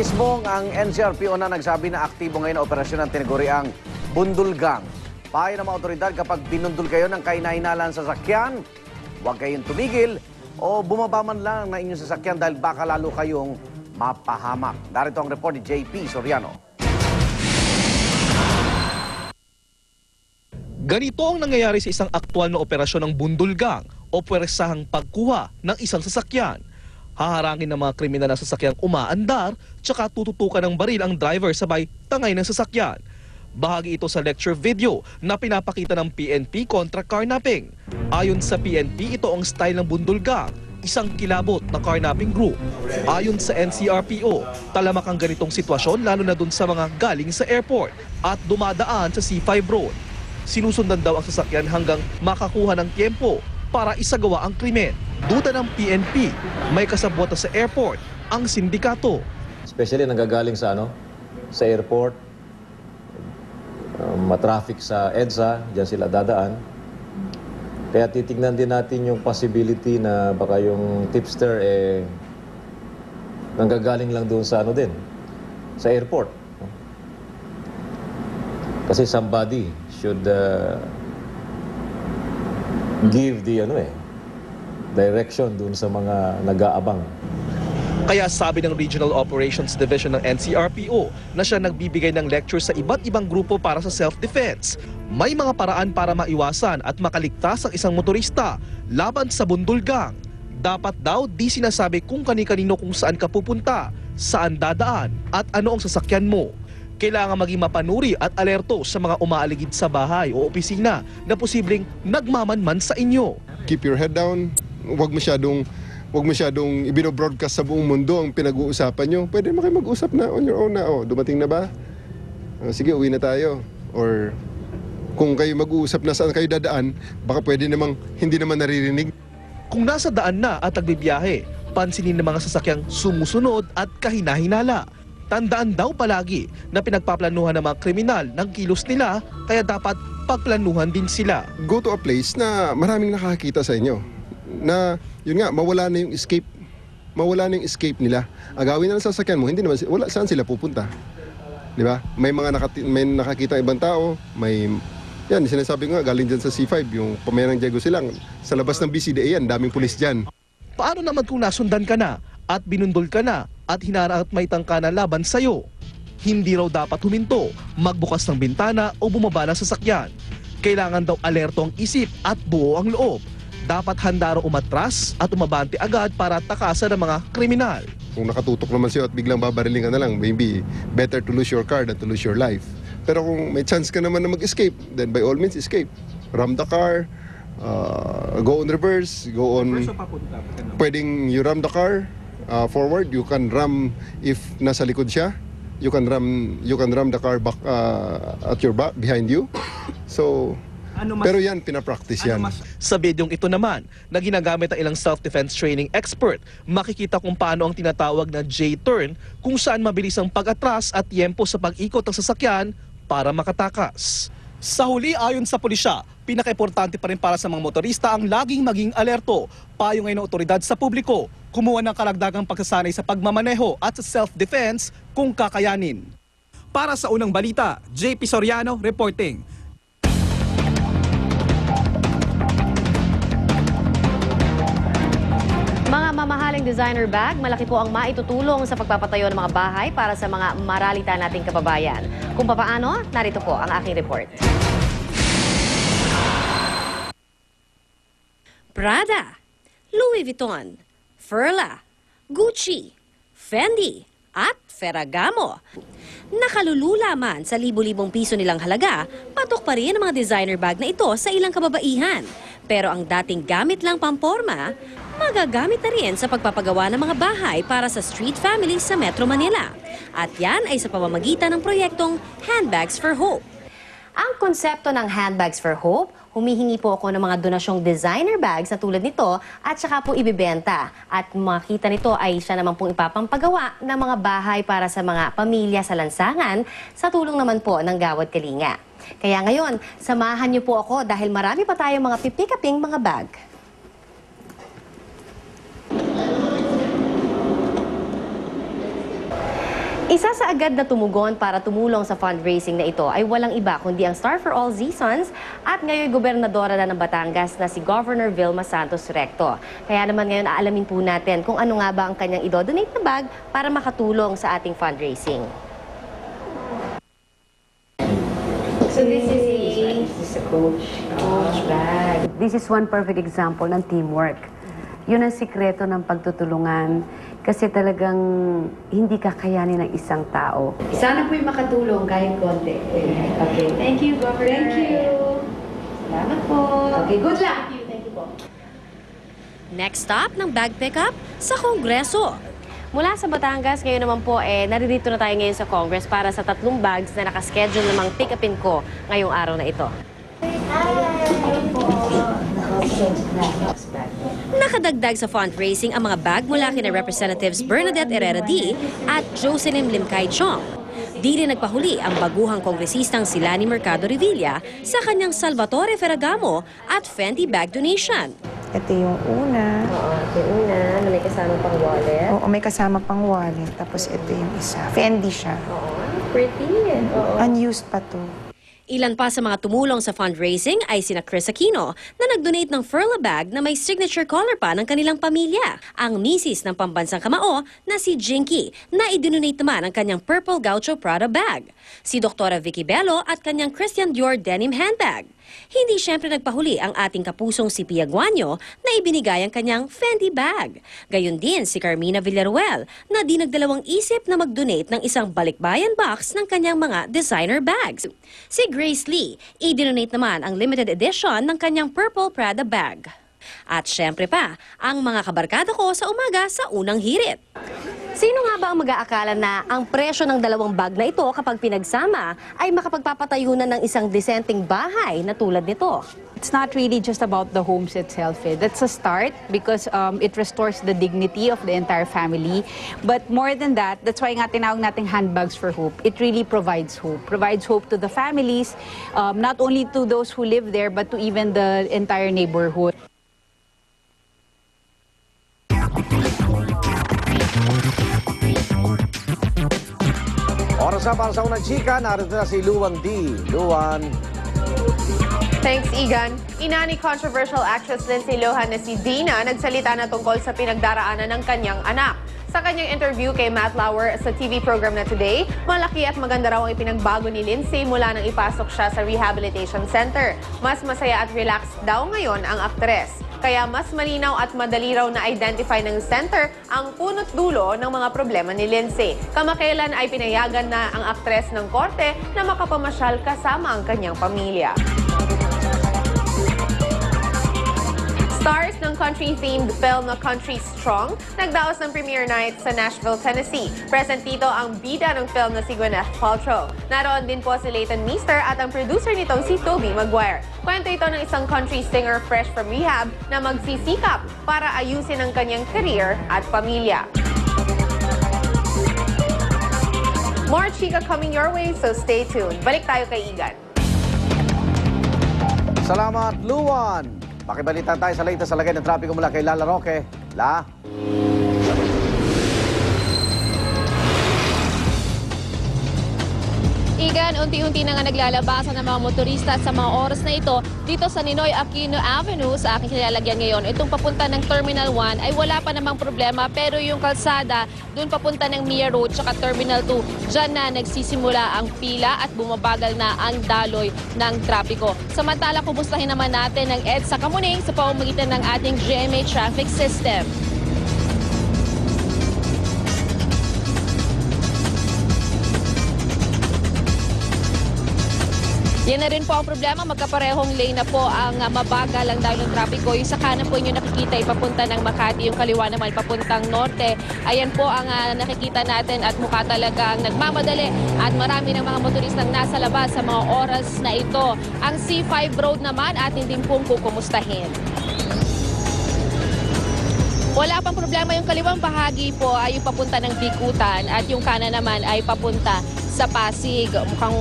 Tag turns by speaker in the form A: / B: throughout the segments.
A: Mismong ang NCRPO na nagsabi na aktibo ngayon na operasyon ng tinaguriang Bundulgang. Payo ng mga otoridad, kapag binundol kayo ng kainahinalan sa sasakyan, huwag kayong tumigil o bumaba man lang na inyong sasakyan dahil baka lalo kayong mapahamak. Narito ang report ni JP Soriano.
B: Ganito ang nangyayari sa isang aktwal na operasyon ng Bundulgang o pwersahang pagkuha ng isang sasakyan. Haharangin ng mga kriminal na sasakyang umaandar, tsaka tututukan ng baril ang driver sabay tangay ng sasakyan. Bahagi ito sa lecture video na pinapakita ng PNP kontra carnapping. Ayon sa PNP, ito ang style ng Bundulgang, isang kilabot na carnapping group. Ayon sa NCRPO, talamak ang ganitong sitwasyon lalo na dun sa mga galing sa airport at dumadaan sa C5 road. Sinusundan daw ang sasakyan hanggang makakuha ng tiempo para isagawa ang krimen. Duda ng PNP, may kasabwat sa airport ang sindikato.
C: Especially nanggagaling sa sa airport, matraffic sa EDSA, diyan sila dadaan. Kaya titignan din natin yung possibility na baka yung tipster nanggagaling lang doon sa sa airport. Kasi somebody should give the direction dun sa mga nag-aabang.
B: Kaya sabi ng Regional Operations Division ng NCRPO na siya nagbibigay ng lecture sa iba't ibang grupo para sa self-defense. May mga paraan para maiwasan at makaligtas ang isang motorista laban sa Bundulgang. Dapat daw di sinasabi kung kani-kanino kung saan ka pupunta, saan dadaan at ano ang sasakyan mo. Kailangan maging mapanuri at alerto sa mga umaaligid sa bahay o opisina na posibleng nagmamanman sa inyo.
D: Keep your head down. Huwag masyadong ibino-broadcast sa buong mundo ang pinag-uusapan nyo. Pwede kayo mag-usap na on your own na. Dumating na ba? Sige, uwi na tayo. Or kung kayo mag-uusap na saan kayo dadaan, baka pwede namang hindi naman naririnig.
B: Kung nasa daan na at nagbibiyahe, pansinin ng mga sasakyang sumusunod at kahina-hinala. Tandaan daw palagi na pinagpaplanuhan ng mga kriminal ng kilos nila, kaya dapat pagplanuhan din sila.
D: Go to a place na maraming nakakita sa inyo. Na, yun nga, mawala na yung escape. Mawala na yung escape nila. Agawin na lang sasakyan mo, hindi naman, saan sila pupunta? Di ba? May nakakita ibang tao, yan, sinasabi ko nga, galing dyan sa C5, yung Pamerang Diego Silang. Sa labas ng BCDA yan, daming pulis dyan.
B: Paano naman kung nasundan ka na at binundol ka na at hinara at may tangka na laban sa'yo? Hindi raw dapat huminto, magbukas ng bintana o bumaba ng sasakyan. Kailangan daw alerto ang isip at buo ang loob. Dapat handa raw umatras at umabante agad para takasan ng mga kriminal.
D: Kung nakatutok naman sa'yo at biglang babariling ka na lang, maybe better to lose your car than to lose your life. Pero kung may chance ka naman na mag-escape, then by all means escape. Ram the car, go on reverse, go on. Pwedeng you ram the car forward, you can ram if nasa likod siya. You can ram the car back at your back behind you. So pero yan, pinapractice yan.
B: Sa bidyong ito naman, na ginagamit ang ilang self-defense training expert, makikita kung paano ang tinatawag na J-turn, kung saan mabilis ang pag-atras at tiempo sa pag-ikot ng sasakyan para makatakas. Sa huli, ayon sa pulisya, pinaka-importante pa rin para sa mga motorista ang laging maging alerto. Payo ngayon ng otoridad sa publiko, kumuha ng karagdagang pagsasanay sa pagmamaneho at sa self-defense kung kakayanin. Para sa unang balita, JP Soriano reporting.
E: Mga mamahaling designer bag, malaki po ang maitutulong sa pagpapatayo ng mga bahay para sa mga maralita nating kababayan. Kung papaano, narito po ang aking report. Prada, Louis Vuitton, Furla, Gucci, Fendi, at Ferragamo. Nakalulula man sa libo-libong piso nilang halaga, patok pa rin ang mga designer bag na ito sa ilang kababaihan. Pero ang dating gamit lang pamporma, magagamit na rin sa pagpapagawa ng mga bahay para sa street families sa Metro Manila. At yan ay sa pamamagitan ng proyektong Handbags for Hope. Ang konsepto ng Handbags for Hope, humihingi po ako ng mga donasyong designer bags na tulad nito at saka po ibibenta. At makita nito ay siya naman pong ipapampagawa ng mga bahay para sa mga pamilya sa lansangan sa tulong naman po ng Gawad Kalinga. Kaya ngayon, samahan niyo po ako dahil marami pa tayong mga pipikaping mga bag. Isa sa agad na tumugon para tumulong sa fundraising na ito ay walang iba kundi ang Star for All Zsons at ngayon gobernadora na ng Batangas na si Governor Vilma Santos Recto. Kaya naman ngayon aalamin po natin kung ano nga ba ang kanyang idodonate na bag para makatulong sa ating fundraising.
F: So this is a coach bag.
G: This is one perfect example ng teamwork. Yun ang sikreto ng pagtutulungan kasi talagang hindi kakayanin ng isang tao.
F: Sana po'y makatulong kahit konti. Okay. Thank you, Governor. Thank you. Salamat po. Okay, good luck. Thank you po.
E: Next stop ng bag pickup sa Kongreso. Mula sa Batangas, ngayon naman po naririto na tayo ngayon sa Congress para sa 3 bags na nakaschedule namang pick-upin ko ngayong araw na ito. Nakadagdag sa fundraising ang mga bag mula kina Representatives Bernadette Herrera D. at Jocelyn Limcay Chong. Di rin nagpahuli ang baguhang kongresistang si Lani Mercado Revilla sa kanyang Salvatore Ferragamo at Fendi bag donation.
H: Ito yung una.
E: Oo, yung una na may kasama pang wallet.
H: Oo, may kasama pang wallet. Tapos ito yung isa. Fendi siya.
E: Oo, pretty. Oo.
H: Unused pa to.
E: Ilan pa sa mga tumulong sa fundraising ay sina Chris Aquino na nag-donate ng Furla bag na may signature color pa ng kanilang pamilya. Ang misis ng pambansang kamao na si Jinky na i-donate naman ang kanyang Purple Gaucho Prada bag. Si Dr. Vicky Bello at kanyang Christian Dior denim handbag. Hindi siyempre nagpahuli ang ating kapusong si Pia Guanyo na ibinigay ang kanyang Fendi bag. Gayon din si Carmina Villaruel na di nagdalawang isip na mag-donate ng isang balikbayan box ng kanyang mga designer bags. Si Grace Lee, i-donate naman ang limited edition ng kanyang Purple Prada bag. At syempre pa, ang mga kabarkada ko sa umaga sa unang hirit. Sino nga ba ang mag-aakala na ang presyo ng 2 bag na ito kapag pinagsama ay makapagpapatayo na ng isang disenteng bahay na tulad nito?
I: It's not really just about the homes itself. That's a start because it restores the dignity of the entire family. But more than that, that's why nga tinawag nating handbags for hope. It really provides hope. Provides hope to the families, not only to those who live there, but to even the entire neighborhood.
A: Oras na para sa unang chika, narito na si Luan D. Luan.
J: Thanks, Igan. Ina ni controversial actress Lindsay Lohan na si Dina nagsalita na tungkol sa pinagdaraanan ng kanyang anak. Sa kanyang interview kay Matt Lauer sa TV program na Today, malaki at maganda raw ang ipinagbago ni Lindsay mula nang ipasok siya sa rehabilitation center. Mas masaya at relaxed daw ngayon ang aktres. Kaya mas malinaw at madali raw na-identify ng center ang punot dulo ng mga problema ni Lindsay. Kamakailan ay pinayagan na ang aktres ng korte na makapamasyal kasama ang kanyang pamilya. Stars ng country-themed film na Country Strong nagdaos ng premiere night sa Nashville, Tennessee. Present dito ang bida ng film na si Gwyneth Paltrow. Naroon din po si Leighton Meester at ang producer nitong si Tobey Maguire. Kwento ito ng isang country singer fresh from rehab na magsisikap para ayusin ang kanyang career at pamilya. More chika coming your way, so stay tuned. Balik tayo kay Igan.
A: Salamat, Luan. Pakibalitan tayo sa latest sa lagay ng trapiko mula kay Lala Roque. La?
K: Igan, unti-unti na nga naglalabasan ng mga motorista sa mga oras na ito dito sa Ninoy Aquino Avenue sa aking kilalagyan ngayon. Itong papunta ng Terminal 1 ay wala pa namang problema pero yung kalsada doon papunta ng Mia Road tsaka Terminal 2, dyan na nagsisimula ang pila at bumabagal na ang daloy ng trapiko. Samantala, kumustahin naman natin ang EDSA Kamuning sa pamamagitan ng ating GMA Traffic System. Yan na rin po ang problema, magkaparehong lane na po ang mabagal ang daloy ng trapiko. Yung sa kanan po inyo nakikita ipapunta ng Makati, yung kaliwa naman papuntang norte. Ayan po ang nakikita natin at mukha talagang nagmamadali at marami ng mga motoristang nasa labas sa mga oras na ito. Ang C5 Road naman atin din pong kukumustahin. Wala pang problema, yung kaliwang bahagi po ay yung papunta ng Bikutan at yung kanan naman ay papunta sa Pasig. Mukhang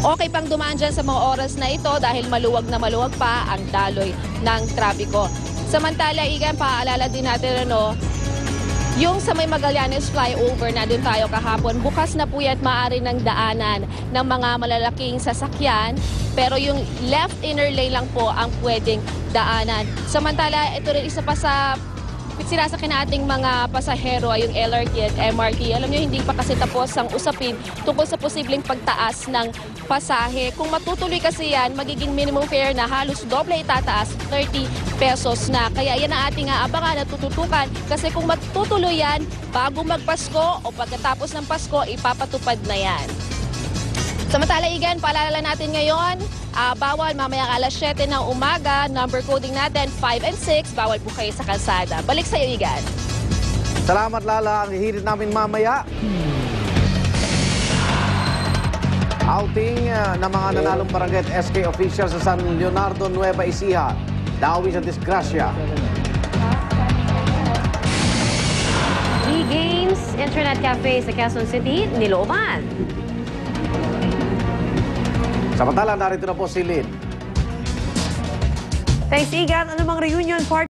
K: okay pang dumaan dyan sa mga oras na ito dahil maluwag na maluwag pa ang daloy ng trapiko. Samantala, Igan, paalala din natin Yung sa may Magallanes flyover, na doon tayo kahapon, bukas na po yan, maaari ng daanan ng mga malalaking sasakyan, pero yung left inner lane lang po ang pwedeng daanan. Samantala, ito rin isa pa sa sinasakyan nating mga pasahero ay yung LRT at MRT. Alam nyo, hindi pa kasi tapos ang usapin tungkol sa posibleng pagtaas ng pasahe. Kung matutuloy kasi yan, magiging minimum fare na halos doble itataas, 30 pesos na. Kaya yan ang ating aabangan at tututukan. Kasi kung matutuloy yan, bago magpasko o pagkatapos ng Pasko, ipapatupad na yan. Samantala, Igan, paalala natin ngayon, bawal mamayang alas 7 ng umaga, number coding natin 5 and 6, bawal po kayo sa kalsada. Balik sa iyo, Igan.
A: Salamat, Lala. Ang hihirit namin mamaya. Outing ng mga nanalong barangay at SK officials sa San Leonardo, Nueva Ecija. Dawi sa disgrasya.
E: E-Games Internet Cafe sa Quezon City, nilooban.
A: Samantala, narito na po si Lynn.
E: Thanks, Igan. Ano mang reunion party?